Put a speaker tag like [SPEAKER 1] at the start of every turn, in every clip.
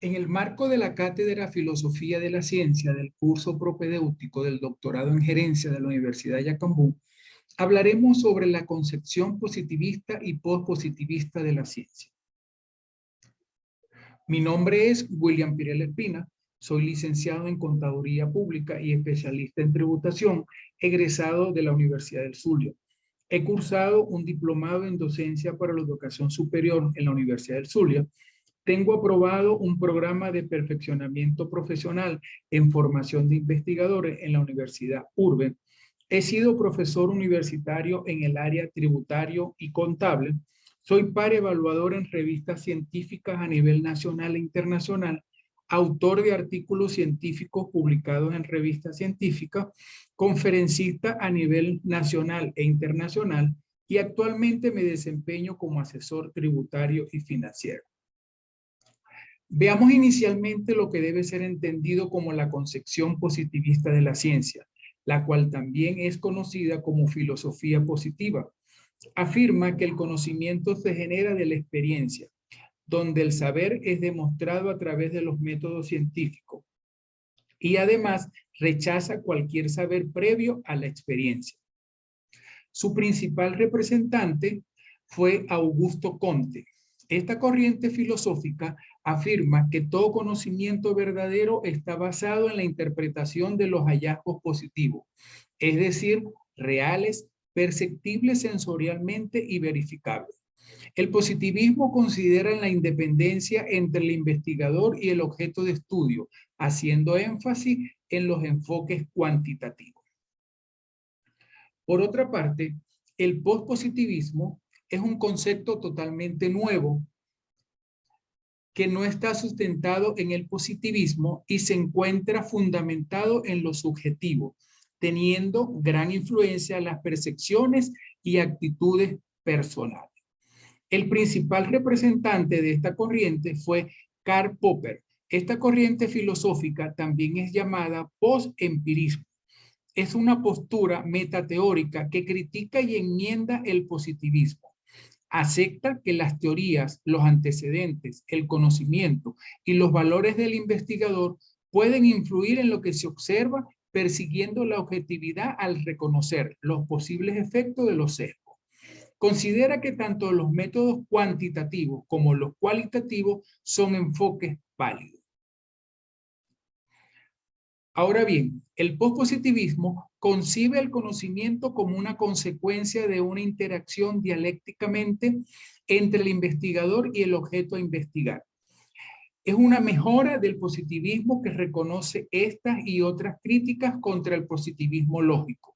[SPEAKER 1] En el marco de la Cátedra Filosofía de la Ciencia del curso propedéutico del doctorado en gerencia de la Universidad de Yacambú, hablaremos sobre la concepción positivista y pospositivista de la ciencia. Mi nombre es William Pirel Espina, soy licenciado en Contaduría Pública y especialista en tributación, egresado de la Universidad del Zulia. He cursado un diplomado en docencia para la educación superior en la Universidad del Zulia. Tengo aprobado un programa de perfeccionamiento profesional en formación de investigadores en la Universidad Urbe. He sido profesor universitario en el área tributario y contable. Soy par evaluador en revistas científicas a nivel nacional e internacional, autor de artículos científicos publicados en revistas científicas, conferencista a nivel nacional e internacional y actualmente me desempeño como asesor tributario y financiero. Veamos inicialmente lo que debe ser entendido como la concepción positivista de la ciencia, la cual también es conocida como filosofía positiva. Afirma que el conocimiento se genera de la experiencia, donde el saber es demostrado a través de los métodos científicos y además rechaza cualquier saber previo a la experiencia. Su principal representante fue Augusto Comte. Esta corriente filosófica afirma que todo conocimiento verdadero está basado en la interpretación de los hallazgos positivos, es decir, reales, perceptibles sensorialmente y verificables. El positivismo considera la independencia entre el investigador y el objeto de estudio, haciendo énfasis en los enfoques cuantitativos. Por otra parte, el pospositivismo es un concepto totalmente nuevo que no está sustentado en el positivismo y se encuentra fundamentado en lo subjetivo, teniendo gran influencia en las percepciones y actitudes personales. El principal representante de esta corriente fue Karl Popper. Esta corriente filosófica también es llamada postempirismo. Es una postura metateórica que critica y enmienda el positivismo. Acepta que las teorías, los antecedentes, el conocimiento y los valores del investigador pueden influir en lo que se observa, persiguiendo la objetividad al reconocer los posibles efectos de los sesgos. Considera que tanto los métodos cuantitativos como los cualitativos son enfoques válidos. Ahora bien, el pospositivismo concibe el conocimiento como una consecuencia de una interacción dialécticamente entre el investigador y el objeto a investigar. Es una mejora del positivismo que reconoce estas y otras críticas contra el positivismo lógico.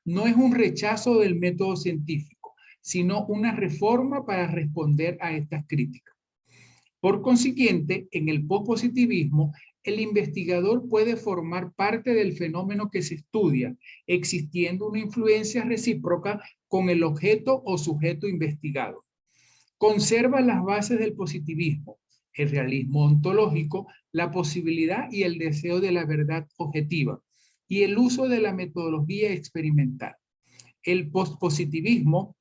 [SPEAKER 1] No es un rechazo del método científico, sino una reforma para responder a estas críticas. Por consiguiente, en el pospositivismo, el investigador puede formar parte del fenómeno que se estudia, existiendo una influencia recíproca con el objeto o sujeto investigado. Conserva las bases del positivismo, el realismo ontológico, la posibilidad y el deseo de la verdad objetiva, y el uso de la metodología experimental. El pospositivismo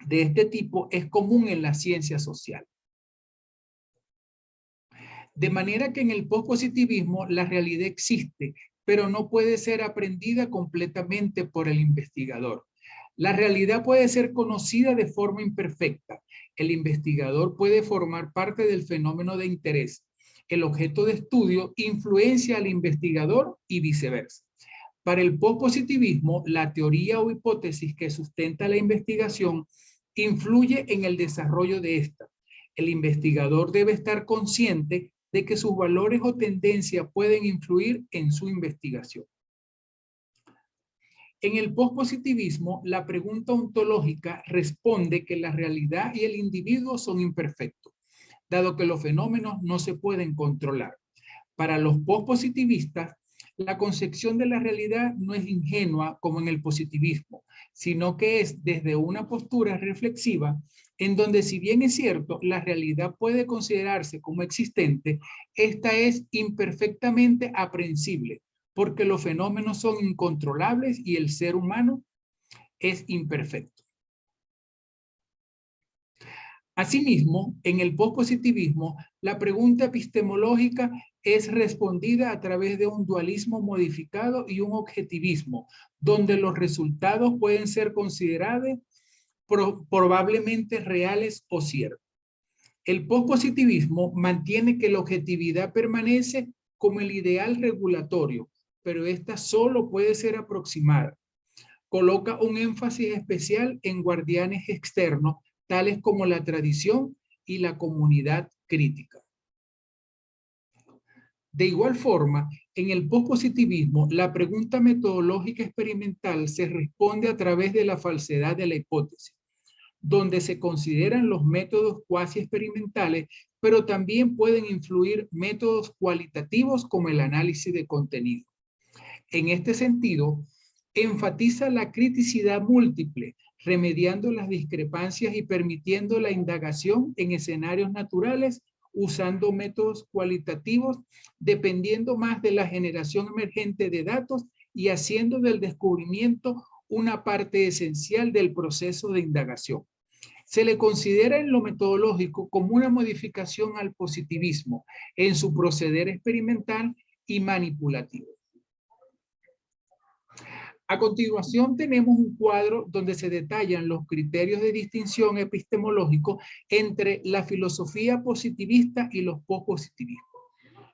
[SPEAKER 1] de este tipo es común en la ciencia social. De manera que en el pospositivismo la realidad existe, pero no puede ser aprendida completamente por el investigador. La realidad puede ser conocida de forma imperfecta. El investigador puede formar parte del fenómeno de interés. El objeto de estudio influencia al investigador y viceversa. Para el pospositivismo, la teoría o hipótesis que sustenta la investigación influye en el desarrollo de esta. El investigador debe estar consciente de que sus valores o tendencias pueden influir en su investigación. En el pospositivismo, la pregunta ontológica responde que la realidad y el individuo son imperfectos, dado que los fenómenos no se pueden controlar. Para los pospositivistas, la concepción de la realidad no es ingenua como en el positivismo, sino que es desde una postura reflexiva en donde, si bien es cierto, la realidad puede considerarse como existente, esta es imperfectamente aprehensible, porque los fenómenos son incontrolables y el ser humano es imperfecto. Asimismo, en el pospositivismo, la pregunta epistemológica es respondida a través de un dualismo modificado y un objetivismo, donde los resultados pueden ser considerados probablemente reales o ciertos. El pospositivismo mantiene que la objetividad permanece como el ideal regulatorio, pero esta solo puede ser aproximada. Coloca un énfasis especial en guardianes externos, tales como la tradición y la comunidad crítica. De igual forma, en el pospositivismo, la pregunta metodológica experimental se responde a través de la falsedad de la hipótesis, donde se consideran los métodos cuasi experimentales, pero también pueden influir métodos cualitativos como el análisis de contenido. En este sentido, enfatiza la criticidad múltiple, remediando las discrepancias y permitiendo la indagación en escenarios naturales usando métodos cualitativos, dependiendo más de la generación emergente de datos y haciendo del descubrimiento una parte esencial del proceso de indagación. Se le considera en lo metodológico como una modificación al positivismo en su proceder experimental y manipulativo. A continuación tenemos un cuadro donde se detallan los criterios de distinción epistemológico entre la filosofía positivista y los pospositivistas.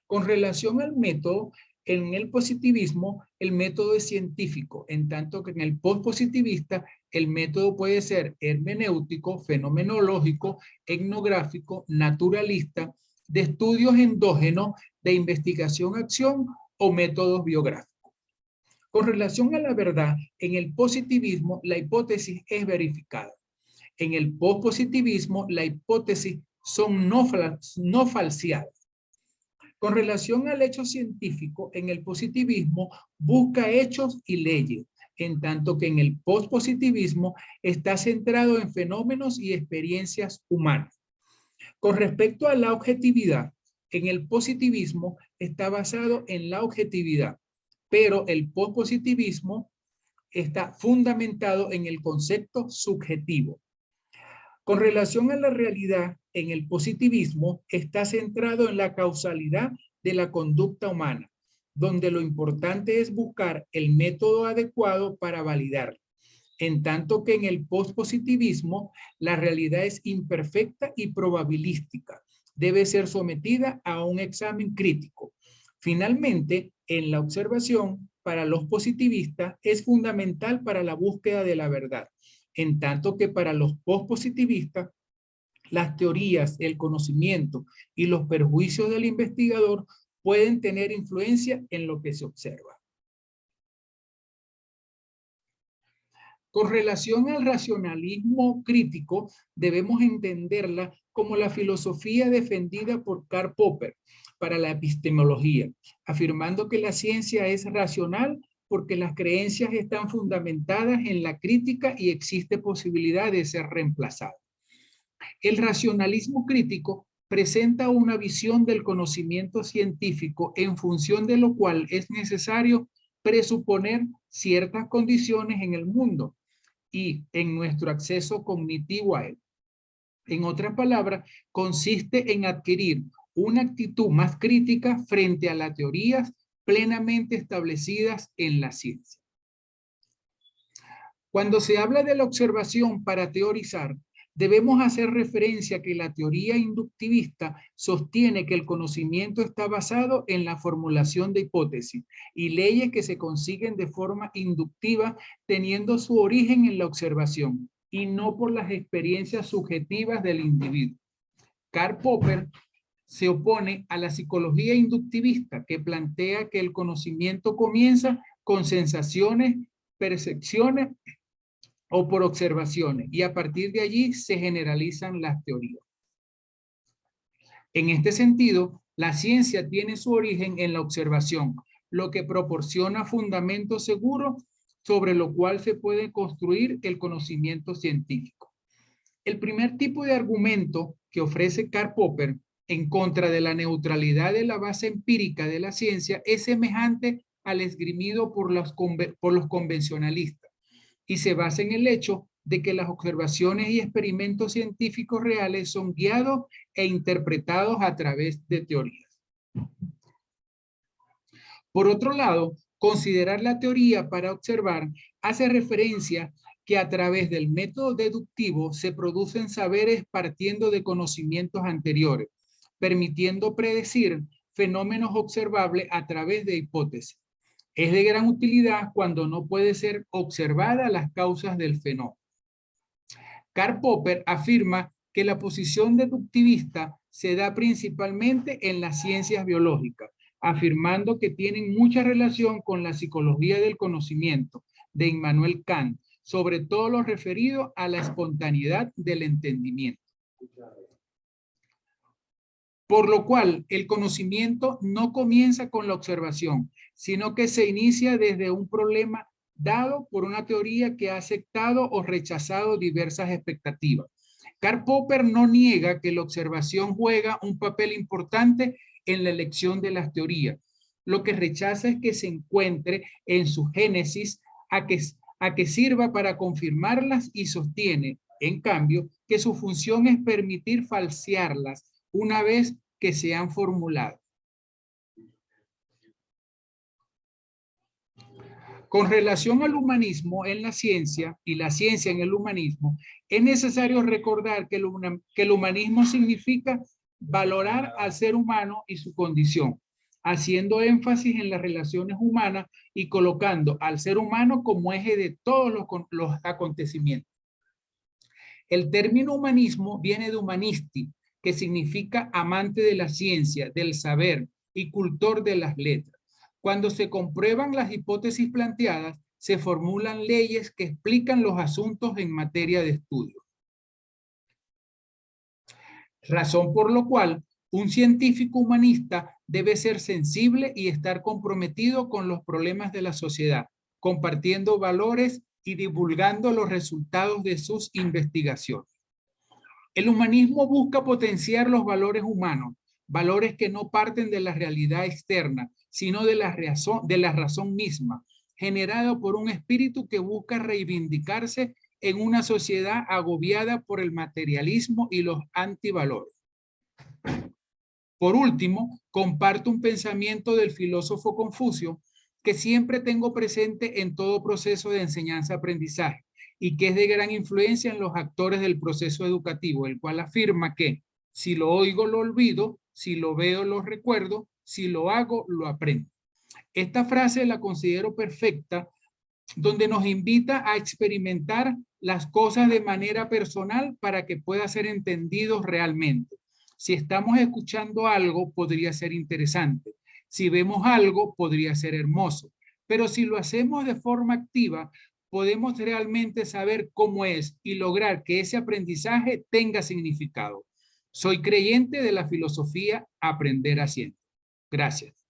[SPEAKER 1] Con relación al método, en el positivismo el método es científico, en tanto que en el pospositivista el método puede ser hermenéutico, fenomenológico, etnográfico, naturalista, de estudios endógenos, de investigación-acción o métodos biográficos. Con relación a la verdad, en el positivismo la hipótesis es verificada. En el pospositivismo la hipótesis son no falseadas. Con relación al hecho científico, en el positivismo busca hechos y leyes, en tanto que en el pospositivismo está centrado en fenómenos y experiencias humanas. Con respecto a la objetividad, en el positivismo está basado en la objetividad, pero el pospositivismo está fundamentado en el concepto subjetivo. Con relación a la realidad, en el positivismo está centrado en la causalidad de la conducta humana, donde lo importante es buscar el método adecuado para validarlo. En tanto que en el pospositivismo, la realidad es imperfecta y probabilística. Debe ser sometida a un examen crítico. Finalmente, en la observación, para los positivistas es fundamental para la búsqueda de la verdad, en tanto que para los pospositivistas, las teorías, el conocimiento y los perjuicios del investigador pueden tener influencia en lo que se observa. Con relación al racionalismo crítico, debemos entenderla como la filosofía defendida por Karl Popper para la epistemología, afirmando que la ciencia es racional porque las creencias están fundamentadas en la crítica y existe posibilidad de ser reemplazada. El racionalismo crítico presenta una visión del conocimiento científico en función de lo cual es necesario presuponer ciertas condiciones en el mundo y en nuestro acceso cognitivo a él. En otras palabras, consiste en adquirir una actitud más crítica frente a las teorías plenamente establecidas en la ciencia. Cuando se habla de la observación para teorizar, debemos hacer referencia a que la teoría inductivista sostiene que el conocimiento está basado en la formulación de hipótesis y leyes que se consiguen de forma inductiva teniendo su origen en la observación y no por las experiencias subjetivas del individuo. Karl Popper se opone a la psicología inductivista que plantea que el conocimiento comienza con sensaciones, percepciones o por observaciones y a partir de allí se generalizan las teorías. En este sentido, la ciencia tiene su origen en la observación, lo que proporciona fundamentos seguros sobre lo cual se puede construir el conocimiento científico. El primer tipo de argumento que ofrece Karl Popper en contra de la neutralidad de la base empírica de la ciencia es semejante al esgrimido por los convencionalistas y se basa en el hecho de que las observaciones y experimentos científicos reales son guiados e interpretados a través de teorías. Por otro lado, considerar la teoría para observar hace referencia que a través del método deductivo se producen saberes partiendo de conocimientos anteriores, permitiendo predecir fenómenos observables a través de hipótesis. Es de gran utilidad cuando no puede ser observada las causas del fenómeno. Karl Popper afirma que la posición deductivista se da principalmente en las ciencias biológicas, afirmando que tienen mucha relación con la psicología del conocimiento de Immanuel Kant, sobre todo lo referido a la espontaneidad del entendimiento. Por lo cual, el conocimiento no comienza con la observación, sino que se inicia desde un problema dado por una teoría que ha aceptado o rechazado diversas expectativas. Karl Popper no niega que la observación juega un papel importante en la elección de las teorías. Lo que rechaza es que se encuentre en su génesis a que sirva para confirmarlas y sostiene, en cambio, que su función es permitir falsearlas una vez que se han formulado. Con relación al humanismo en la ciencia y la ciencia en el humanismo, es necesario recordar que el humanismo significa valorar al ser humano y su condición, haciendo énfasis en las relaciones humanas y colocando al ser humano como eje de todos los acontecimientos. El término humanismo viene de humanisti, que significa amante de la ciencia, del saber y cultor de las letras. Cuando se comprueban las hipótesis planteadas, se formulan leyes que explican los asuntos en materia de estudio. Razón por lo cual un científico humanista debe ser sensible y estar comprometido con los problemas de la sociedad, compartiendo valores y divulgando los resultados de sus investigaciones. El humanismo busca potenciar los valores humanos, valores que no parten de la realidad externa, sino de la razón misma, generada por un espíritu que busca reivindicarse en una sociedad agobiada por el materialismo y los antivalores. Por último, comparto un pensamiento del filósofo Confucio que siempre tengo presente en todo proceso de enseñanza-aprendizaje y que es de gran influencia en los actores del proceso educativo, el cual afirma que si lo oigo lo olvido, si lo veo lo recuerdo, si lo hago lo aprendo. Esta frase la considero perfecta, donde nos invita a experimentar las cosas de manera personal para que pueda ser entendido realmente. Si estamos escuchando algo, podría ser interesante. Si vemos algo, podría ser hermoso. Pero si lo hacemos de forma activa, podemos realmente saber cómo es y lograr que ese aprendizaje tenga significado. Soy creyente de la filosofía aprender haciendo. Gracias.